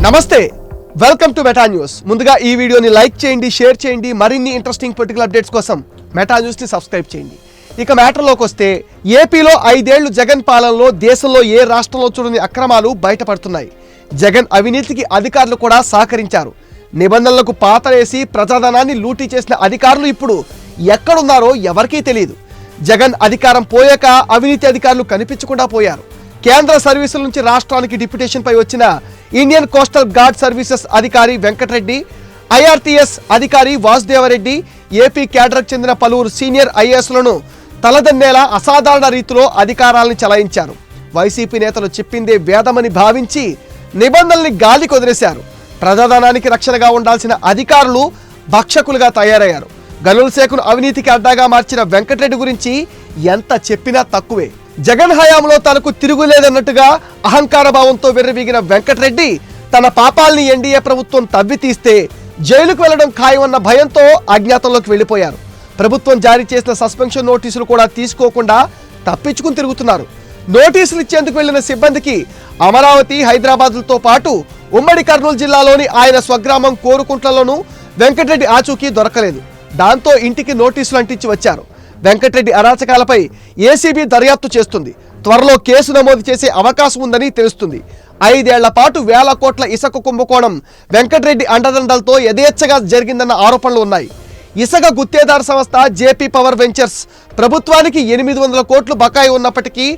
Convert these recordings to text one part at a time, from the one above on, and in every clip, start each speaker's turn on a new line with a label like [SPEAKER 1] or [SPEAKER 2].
[SPEAKER 1] నమస్తే, welcome to meta news. ముందుగా ఈ వీడియోని లైక్ చేయండి, షేర్ చేయండి. మరిన్ని ఇంట్రెస్టింగ్ పొలిటికల్ అప్డేట్స్ కోసం మెటా న్యూస్ని సబ్స్క్రైబ్ చేయండి. ఇక మ్యాటర్లోకి వస్తే, ఏపీలో 5 ఏళ్లు జగన్ పాలనలో దేశంలో ఏ రాష్ట్రంలో చూడని అక్రమాలు బయటపడుతున్నాయి. జగన్ అవినీతికి అధికారులు కూడా సహకరించారు. నిబంధనలకు పాతరేసి ప్రజాధనాన్ని లూటీ చేసిన అధికారులు ఇప్పుడు ఎక్కడున్నారో ఎవరికీ తెలియదు. జగన్ అధికారం పోయాక అవినీతి అధికారులు కనిపించకుండా పోయారు. కేంద్ర సర్వీసుల నుంచి రాష్ట్రానికి డిప్యుటేషన్ పై వచ్చిన ఇండియన్ కోస్టల్ గార్డ్ సర్వీసెస్ అధికారి వెంకటరెడ్డి, ఐఆర్టీఎస్ అధికారి వాసుదేవరెడ్డి, ఏపీ క్యాడర్కు చెందిన పలువురు సీనియర్ ఐఏఎస్లను తలదన్నేలా అసాధారణ రీతిలో అధికారాలను చలాయించారు. వైసీపీ నేతలు చెప్పిందే వేదమని భావించి నిబంధనల్ని గాలికి వదిలేశారు. ప్రజాధనానికి రక్షణగా ఉండాల్సిన అధికారులు భక్షకులుగా తయారయ్యారు. గనుల శాఖను అవినీతికి అడ్డాగా మార్చిన వెంకటరెడ్డి గురించి ఎంత చెప్పినా తక్కువే. జగన్ హయాంలో తనకు తిరుగులేదన్నట్టుగా అహంకార భావంతో వెర్రవీగిన వెంకటరెడ్డి తన పాపాల్ని ఎన్డీఏ ప్రభుత్వం తవ్వి తీస్తే జైలుకు వెళ్లడం ఖాయమన్న భయంతో అజ్ఞాతంలోకి వెళ్లిపోయారు. ప్రభుత్వం జారీ చేసిన సస్పెన్షన్ నోటీసులు కూడా తీసుకోకుండా తప్పించుకుని తిరుగుతున్నారు. నోటీసులు ఇచ్చేందుకు వెళ్లిన సిబ్బందికి అమరావతి, హైదరాబాద్లతో పాటు ఉమ్మడి కర్నూలు జిల్లాలోని ఆయన స్వగ్రామం కోరుకుంట్లలోనూ వెంకటరెడ్డి ఆచూకీ దొరకలేదు. దాంతో ఇంటికి నోటీసులు అంటించి వచ్చారు. వెంకటరెడ్డి అరాచకాలపై ఏసీబీ దర్యాప్తు చేస్తుంది. త్వరలో కేసు నమోదు చేసే అవకాశం ఉందని తెలుస్తుంది. 5 ఏళ్ల పాటు వేల కోట్ల ఇసుక కుంభకోణం వెంకటరెడ్డి అండదండలతో యథేచ్ఛగా జరిగిందన్న ఆరోపణలు ఉన్నాయి. ఇసుక గుత్తేదారు సంస్థ జేపీ పవర్ వెంచర్స్ ప్రభుత్వానికి 800 కోట్లు బకాయి ఉన్నప్పటికీ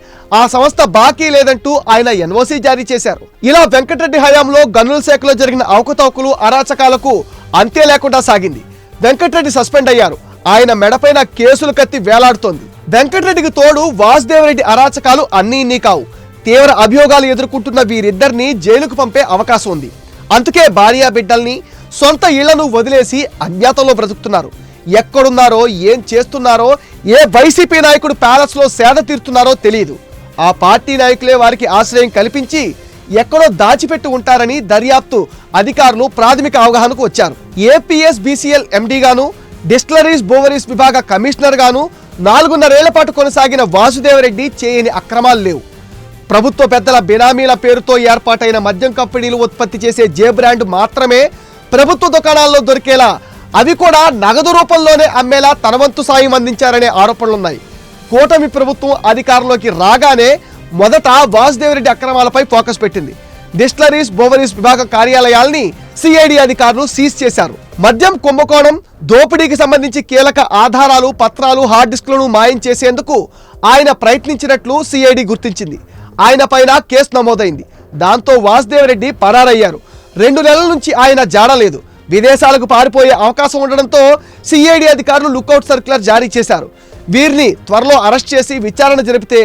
[SPEAKER 1] ఆ సంస్థ బాకీ లేదంటూ ఆయన ఎన్ఓసీ జారీ చేశారు. ఇలా వెంకటరెడ్డి హయాంలో గనుల శాఖలో జరిగిన అవకతవకలు, అరాచకాలకు అంతే లేకుండా సాగింది. వెంకటరెడ్డి సస్పెండ్ అయ్యారు. ఆయన మెడపైన కేసులు కత్తి వేలాడుతోంది. వెంకటరెడ్డికి తోడు వాసుదేవరెడ్డి అరాచకాలు అన్నీ ఇన్ని కావు. తీవ్ర అభియోగాలు ఎదుర్కొంటున్న వీరిద్దరిని జైలుకు పంపే అవకాశం ఉంది. అందుకే భార్యా బిడ్డల్ని, సొంత ఇళ్లను వదిలేసి అజ్ఞాతంలో బ్రతుకుతున్నారు. ఎక్కడున్నారో, ఏం చేస్తున్నారో, ఏ వైసీపీ నాయకుడు ప్యాలెస్ లో సేద తీరుతున్నారో తెలియదు. ఆ పార్టీ నాయకులే వారికి ఆశ్రయం కల్పించి ఎక్కడో దాచిపెట్టి ఉంటారని దర్యాప్తు అధికారులు ప్రాథమిక అవగాహనకు వచ్చారు. ఏపీఎస్ బీసీఎల్ ఎండీ గాను, డిస్టిలరీస్ బోవరీస్ విభాగ కమిషనర్ గాను 4.5 ఏళ్ల పాటు కొనసాగిన వాసుదేవరెడ్డి చేయని అక్రమాలు లేవు. ప్రభుత్వ పెద్దల బినామీల పేరుతో ఏర్పాటైన మద్యం కంపెనీలు ఉత్పత్తి చేసే జే బ్రాండ్ మాత్రమే ప్రభుత్వ దుకాణాల్లో దొరికేలా, అవి కూడా నగదు రూపంలోనే అమ్మేలా తన వంతు సాయం అందించారనే ఆరోపణలున్నాయి. కూటమి ప్రభుత్వం అధికారంలోకి రాగానే మొదట వాసుదేవరెడ్డి అక్రమాలపై ఫోకస్ పెట్టింది. డిస్టిలరీస్ బోవరీస్ విభాగ కార్యాలయాల్ని సిఐడి అధికారులు సీజ్ చేశారు. మద్యం కుంభకోణం, దోపిడీకి సంబంధించి కీలక ఆధారాలు, పత్రాలు, హార్డ్ డిస్క్లను మాయం చేసేందుకు ఆయన ప్రయత్నించినట్లు సిఐడి గుర్తించింది. ఆయన పైన కేసు నమోదైంది. దాంతో వాసుదేవరెడ్డి పరారయ్యారు. 2 నెలల నుంచి ఆయన జాడలేదు. విదేశాలకు పారిపోయే అవకాశం ఉండడంతో సిఐడి అధికారులు లుకౌట్ సర్క్యులర్ జారీ చేశారు. వీరిని త్వరలో అరెస్ట్ చేసి విచారణ జరిపితే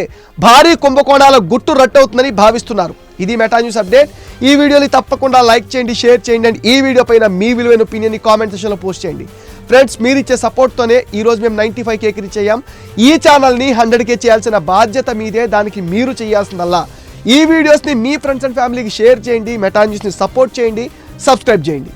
[SPEAKER 1] భారీ కుంభకోణాల గుట్టు రట్టవుతుందని భావిస్తున్నారు. ఇది మెటా న్యూస్ అప్డేట్. ఈ వీడియోని తప్పకుండా లైక్ చేయండి, షేర్ చేయండి అండ్ ఈ వీడియో పైన మీ విలువైన ఒపీనియన్ని కామెంట్ సెక్షన్లో పోస్ట్ చేయండి. ఫ్రెండ్స్, మీరు ఇచ్చే సపోర్ట్తోనే ఈరోజు మేము 95K రీచ్ అయ్యాం. ఈ ఛానల్ని 100K చేయాల్సిన బాధ్యత మీదే. దానికి మీరు చేయాల్సిందల్లా ఈ వీడియోస్ని మీ ఫ్రెండ్స్ అండ్ ఫ్యామిలీకి షేర్ చేయండి, మెటా న్యూస్ని సపోర్ట్ చేయండి, సబ్స్క్రైబ్ చేయండి.